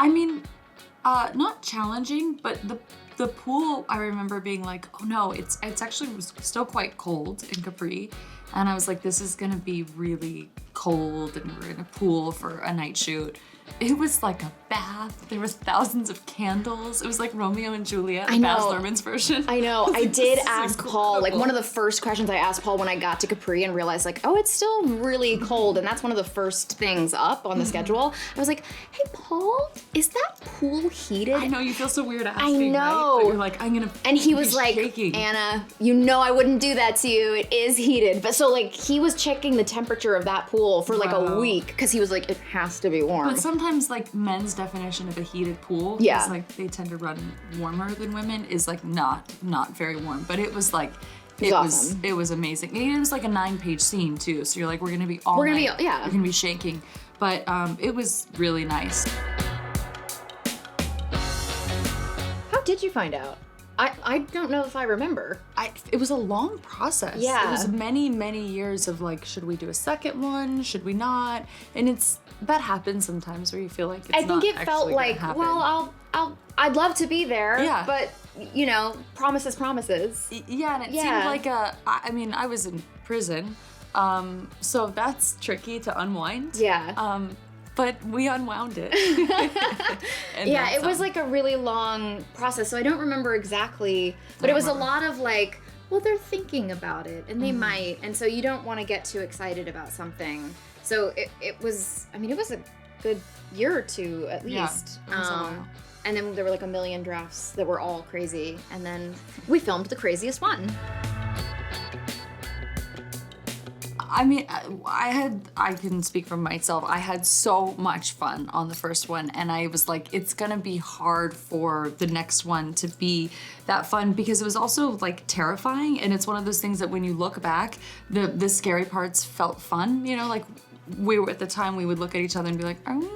I mean, not challenging, but the pool, I remember being like, oh no, it's actually still quite cold in Capri. And I was like, this is gonna be really cold and we're in a pool for a night shoot. It was like a bath. There was thousands of candles. It was like Romeo and Juliet, Baz Luhrmann's version. I know. I did ask Paul, like one of the first questions I asked Paul when I got to Capri and realized like, oh, it's still really cold. And that's one of the first things up on the schedule. I was like, hey, Paul, is that pool heated? I know, you feel so weird asking, I know. right? But you're like, I'm gonna And he was like, shaking. Anna, you know I wouldn't do that to you. It is heated. But so like he was checking the temperature of that pool for like a week because he was like, it has to be warm. But sometimes like men's definition of a heated pool, yeah, is like they tend to run warmer than women, is like not very warm. But it was like it was amazing. It was like a 9-page scene too. So you're like, we're gonna be all night. We're gonna be shaking. But it was really nice. How did you find out? I don't know if I remember. It was a long process. Yeah. It was many years of like, should we do a second one? Should we not? And that happens sometimes where you feel like it's I think it felt like, happen. well, I'd love to be there. Yeah. But you know, promises. Yeah, and it seemed like I was in prison, so that's tricky to unwind. Yeah. But we unwound it. Yeah, it was like a really long process, so I don't remember exactly, but it was a lot of like, well, they're thinking about it, and they might, and so you don't want to get too excited about something. So it was a good year or two at least. Yeah, it was a while. And then there were like a million drafts that were all crazy, and then we filmed the craziest one. I mean, I can speak for myself. I had so much fun on the first one, and I was like, it's gonna be hard for the next one to be that fun, because it was also like terrifying, and it's one of those things that when you look back, the scary parts felt fun, you know, like at the time we would look at each other and be like, are we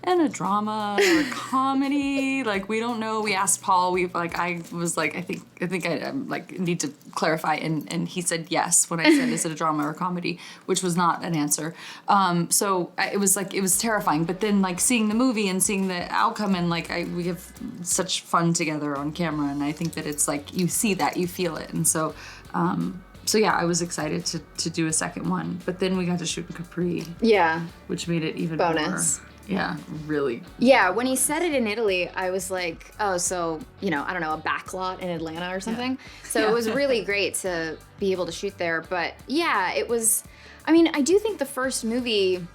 in a drama or a comedy? Like, we don't know. We asked Paul. I was like, I think I like need to clarify, and he said yes when I said, is it a drama or a comedy, which was not an answer. So it was terrifying. But then like seeing the movie and seeing the outcome, and like we have such fun together on camera, and I think that it's like you see that, you feel it, and so. So yeah, I was excited to do a second one, but then we got to shoot in Capri. Yeah. Which made it even bonus. More. Yeah, really. Yeah, when he said it in Italy, I was like, oh, so, you know, I don't know, a backlot in Atlanta or something. Yeah. So it was really great to be able to shoot there. But yeah, it was, I mean, I do think the first movie,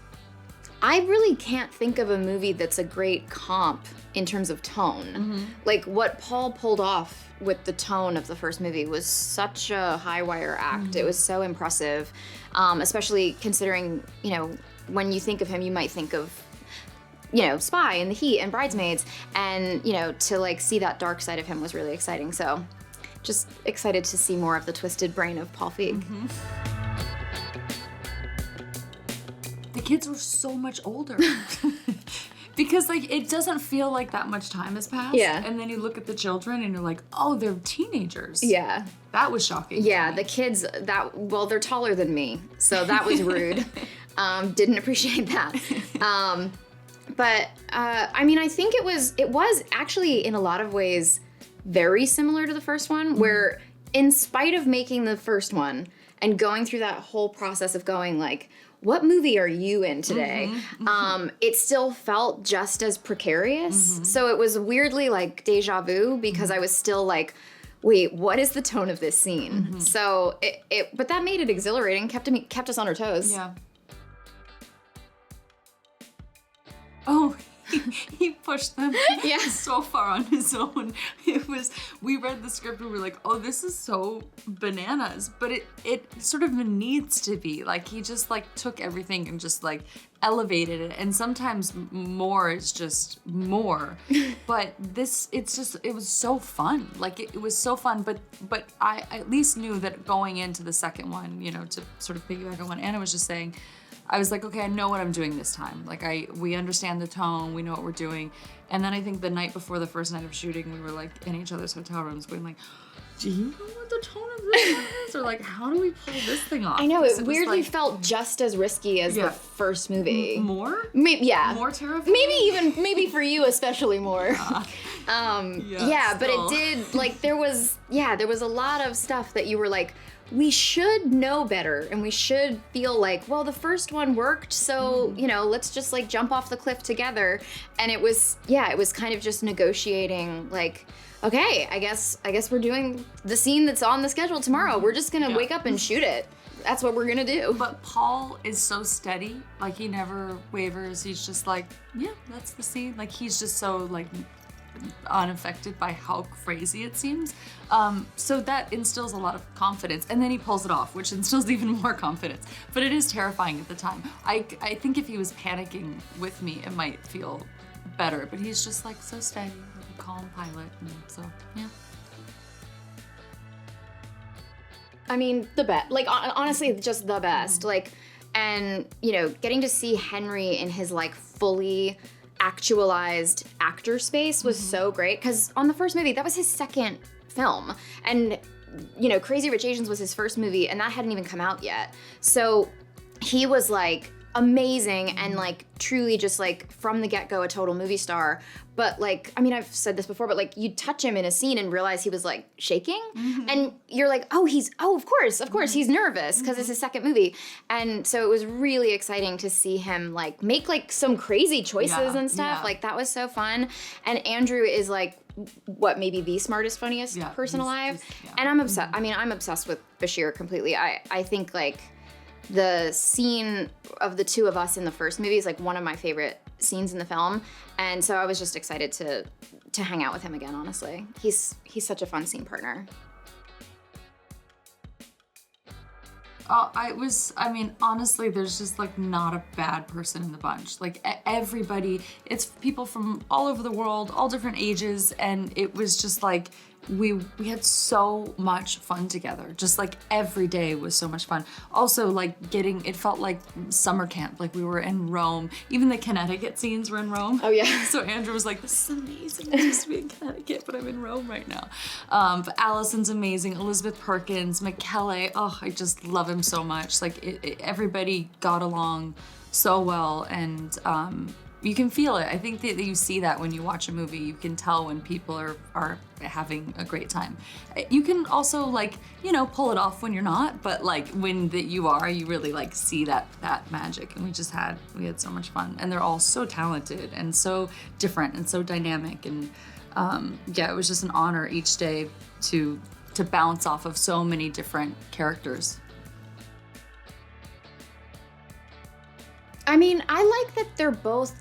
I really can't think of a movie that's a great comp in terms of tone. Mm-hmm. Like what Paul pulled off with the tone of the first movie was such a high wire act. Mm-hmm. It was so impressive, especially considering, you know, when you think of him, you might think of, you know, Spy and The Heat and Bridesmaids, and, you know, to like see that dark side of him was really exciting. So just excited to see more of the twisted brain of Paul Feig. Mm-hmm. The kids were so much older. Because like it doesn't feel like that much time has passed. Yeah. And then you look at the children and you're like, oh, they're teenagers. Yeah. That was shocking. Yeah, the kids, they're taller than me, so that was rude. Didn't appreciate that. But I mean, I think it was actually in a lot of ways very similar to the first one, where in spite of making the first one and going through that whole process of going like, what movie are you in today? It still felt just as precarious. So it was weirdly like deja vu, because I was still like, wait, what is the tone of this scene? So but that made it exhilarating, kept us on our toes. Yeah. Oh, he pushed them so far on his own. We read the script and we were like, oh, this is so bananas. But it sort of needs to be. Like, he just like took everything and just like elevated it. And sometimes more is just more. But it was so fun. Like, it was so fun. But I at least knew that going into the second one, you know, to sort of piggyback on what Anna was just saying, I was like, okay, I know what I'm doing this time. Like, we understand the tone, we know what we're doing. And then I think the night before the first night of shooting, we were like in each other's hotel rooms going like, do you know what the tone of this is? Or like, how do we pull this thing off? I know, it weirdly like, felt just as risky as the first movie. More? Maybe, yeah. More terrifying? Maybe for you especially more. Yeah, but it did, like, there was a lot of stuff that you were like, we should know better, and we should feel like, well, the first one worked, so, you know, let's just, like, jump off the cliff together. And it was kind of just negotiating, like, okay, I guess we're doing the scene that's on the schedule tomorrow. We're just gonna wake up and shoot it. That's what we're gonna do. But Paul is so steady, like, he never wavers. He's just like, yeah, that's the scene. Like, he's just so, like, unaffected by how crazy it seems. So that instills a lot of confidence, and then he pulls it off, which instills even more confidence. But it is terrifying at the time. I think if he was panicking with me, it might feel better, but he's just like so steady, like a calm pilot, and so yeah. I mean, the best. Like, honestly, just the best. Like, and, you know, getting to see Henry in his, like, fully actualized actor space was so great, because on the first movie, that was his second film, and, you know, Crazy Rich Asians was his first movie, and that hadn't even come out yet. So he was, like, amazing and, like, truly just, like, from the get-go a total movie star. But, like, I mean, I've said this before, but, like, you'd touch him in a scene and realize he was, like, shaking. And you're like, of course, he's nervous because it's his second movie. And so it was really exciting to see him, like, make, like, some crazy choices and stuff. Like, that was so fun. And Andrew is, like, what, maybe the smartest, funniest person alive. And I'm obsessed. I mean, I'm obsessed with Bashir completely. I think, like, the scene of the two of us in the first movie is, like, one of my favorite scenes in the film, and so I was just excited to hang out with him again, honestly. He's such a fun scene partner. I mean, honestly, there's just, like, not a bad person in the bunch. Like, everybody, it's people from all over the world, all different ages, and it was just, like, we had so much fun together. Just, like, every day was so much fun. Also, like, it felt like summer camp. Like, we were in Rome. Even the Connecticut scenes were in Rome. Oh, yeah. So Andrew was like, this is amazing. I'm supposed to be in Connecticut, but I'm in Rome right now. But Allison's amazing. Elizabeth Perkins, McKellar. Oh, I just love him so much. Like, everybody got along so well, and you can feel it. I think that you see that when you watch a movie. You can tell when people are having a great time. You can also, like, you know, pull it off when you're not, but, like, when you are, you really, like, see that magic. And we had so much fun. And they're all so talented and so different and so dynamic. And it was just an honor each day to bounce off of so many different characters. I mean, I like that they're both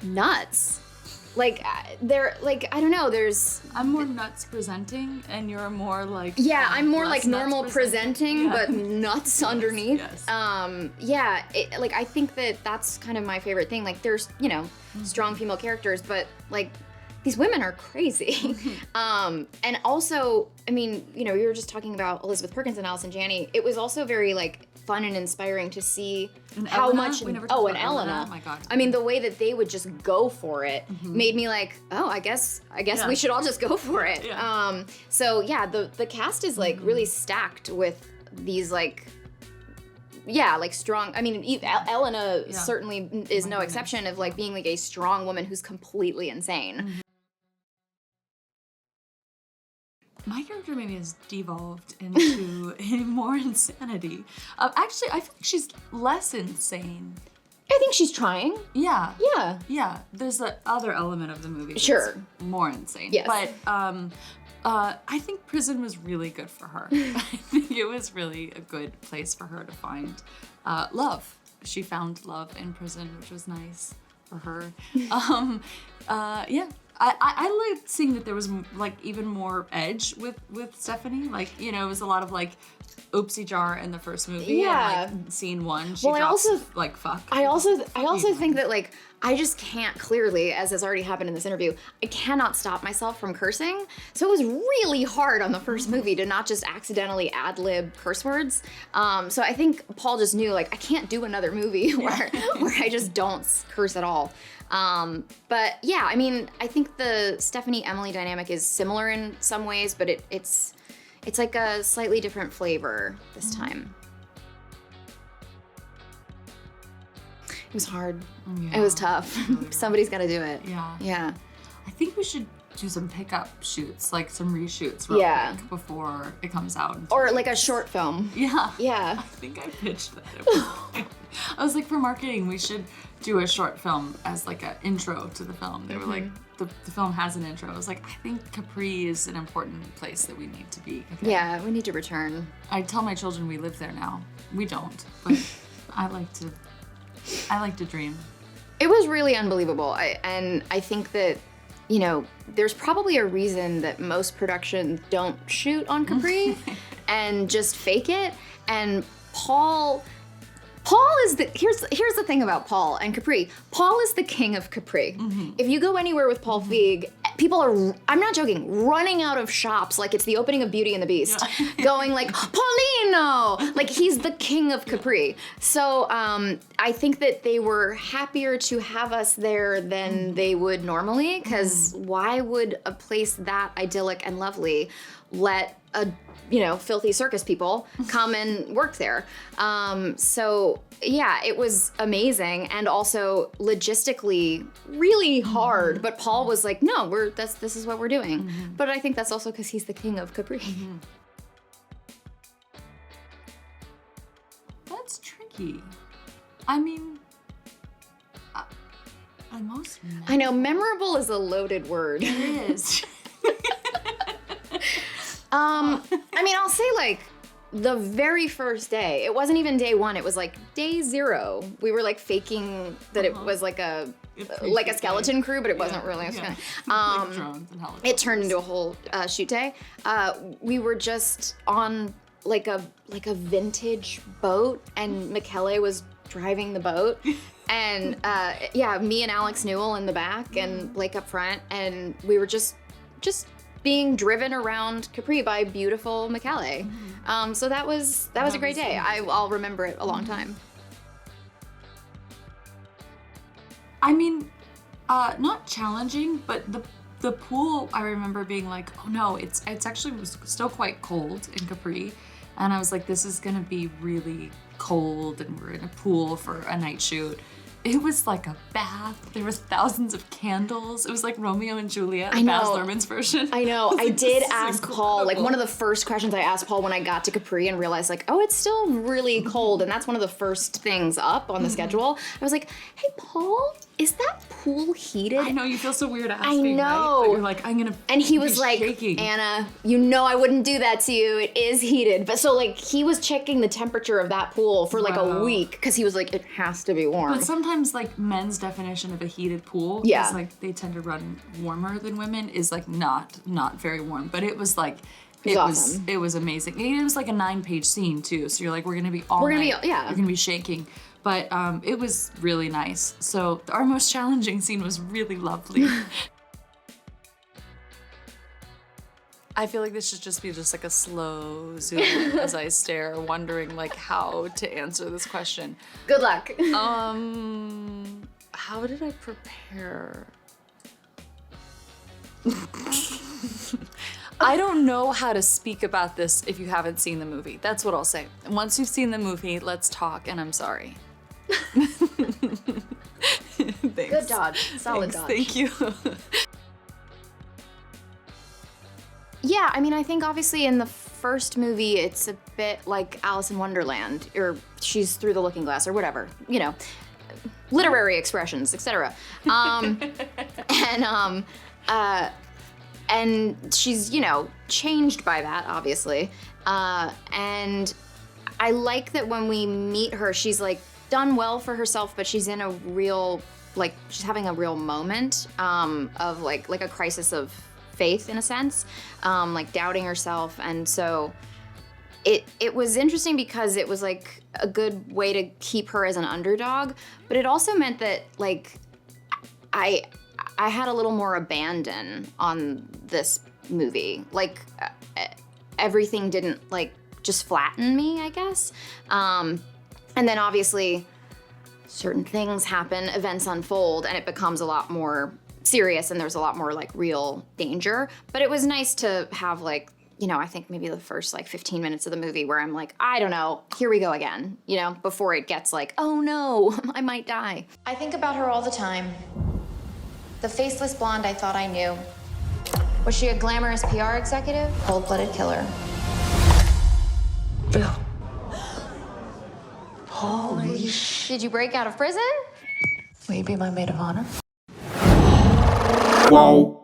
nuts. Like, they're, like, I don't know, I'm more nuts presenting, and you're more, like... Yeah, I'm more, like, normal presenting, but nuts underneath. Yes. Like, I think that's kind of my favorite thing. Like, there's, you know, strong female characters, but, like, these women are crazy. And also, I mean, you know, you were just talking about Elizabeth Perkins and Allison Janney. It was also very, like, fun and inspiring to see how Elena? much. And Elena. Oh my God. I mean, the way that they would just go for it made me like, oh, I guess we should all just go for it. Yeah. So yeah, the cast is, like, really stacked with these, like, like, strong. I mean, Elena certainly is no exception of, like, being, like, a strong woman who's completely insane. My character maybe has devolved into more insanity. Actually, I feel like she's less insane. I think she's trying. Yeah. Yeah. Yeah. There's the other element of the movie that's Sure. more insane. Yes. But I think prison was really good for her. I think it was really a good place for her to find love. She found love in prison, which was nice for her. I liked seeing that there was, like, even more edge with Stephanie. Like, you know, it was a lot of, like, oopsie jar in the first movie. Yeah. And, like, scene one, she like, fuck. I also think that, like, I just can't clearly, as has already happened in this interview, I cannot stop myself from cursing. So it was really hard on the first movie to not just accidentally ad-lib curse words. So I think Paul just knew, like, I can't do another movie where I just don't curse at all. But yeah, I mean, I think the Stephanie-Emily dynamic is similar in some ways, but it's it's like a slightly different flavor this time. It was hard. Yeah. It was tough. Somebody's got to do it. Yeah. Yeah. I think we should do some pickup shoots, like some reshoots real quick before it comes out. Or like a short film. Yeah. Yeah. I think I pitched that at one point. I was like, for marketing, we should do a short film as like an intro to the film. They were like, the film has an intro. I was like, I think Capri is an important place that we need to be. Okay? Yeah, we need to return. I tell my children we live there now. We don't, but I like to dream. It was really unbelievable. And I think that, you know, there's probably a reason that most productions don't shoot on Capri and just fake it. And Paul is here's the thing about Paul and Capri. Paul is the king of Capri. If you go anywhere with Paul Feig, people are, I'm not joking, running out of shops like it's the opening of Beauty and the Beast, going like, Paulino! Like, he's the king of Capri. So I think that they were happier to have us there than they would normally, because why would a place that idyllic and lovely let filthy circus people come and work there? So yeah, it was amazing and also logistically really hard. But Paul was like, no, this is what we're doing. But I think that's also because he's the king of Capri. That's tricky. I mean, I know, memorable is a loaded word. It is. I mean, I'll say like the very first day, it wasn't even day one, it was like day 0. We were like faking that it was like a skeleton crew, but it wasn't really a skeleton. Like drones and helicopters. It turned into a whole shoot day. We were just on like a vintage boat, and Michele was driving the boat. And me and Alex Newell in the back and Blake up front, and we were just being driven around Capri by beautiful Michele. So that was a great day. I'll remember it a long time. I mean, not challenging, but the pool, I remember being like, oh no, it's actually was still quite cold in Capri. And I was like, this is gonna be really cold, and we're in a pool for a night shoot. It was like a bath. There was thousands of candles. It was like Romeo and Juliet, Baz Luhrmann's version. I know. I did ask Paul, like one of the first questions I asked Paul when I got to Capri and realized like, oh, it's still really cold. And that's one of the first things up on the schedule. I was like, hey, Paul, is that pool heated? I know, you feel so weird asking, I know. right? But you're like, I'm gonna And he was like, shaking. Anna, you know I wouldn't do that to you. It is heated. But so like he was checking the temperature of that pool for like a week because he was like, it has to be warm. But sometimes like men's definition of a heated pool, yeah, like they tend to run warmer than women, is like not very warm. But it was like it was amazing. It was like a 9-page scene too. So you're like, we're gonna be you're gonna be shaking. But it was really nice. So our most challenging scene was really lovely. I feel like this should just be like a slow zoom in as I stare, wondering like how to answer this question. Good luck. How did I prepare? I don't know how to speak about this if you haven't seen the movie. That's what I'll say. Once you've seen the movie, let's talk, and I'm sorry. Thanks. Good dodge. Solid dodge. Thank you. Yeah, I mean, I think obviously in the first movie, it's a bit like Alice in Wonderland, or she's through the looking glass, or whatever, you know, literary expressions, etc. And she's, you know, changed by that, obviously. And I like that when we meet her, she's like done well for herself, but she's in a real, like, she's having a real moment of like a crisis of faith in a sense, like doubting herself. And so it was interesting because it was like a good way to keep her as an underdog, but it also meant that like I had a little more abandon on this movie. Like everything didn't like just flatten me, I guess. And then obviously certain things happen, events unfold, and it becomes a lot more serious, and there's a lot more like real danger. But it was nice to have like you know, I think maybe the first like 15 minutes of the movie where I'm like, I don't know, here we go again, you know, before it gets like, oh no, I might die. I think about her all the time. The faceless blonde I thought I knew. Was she a glamorous PR executive? Cold-blooded killer. Bill. Holy sh... Did you break out of prison? Will you be my maid of honor? Whoa.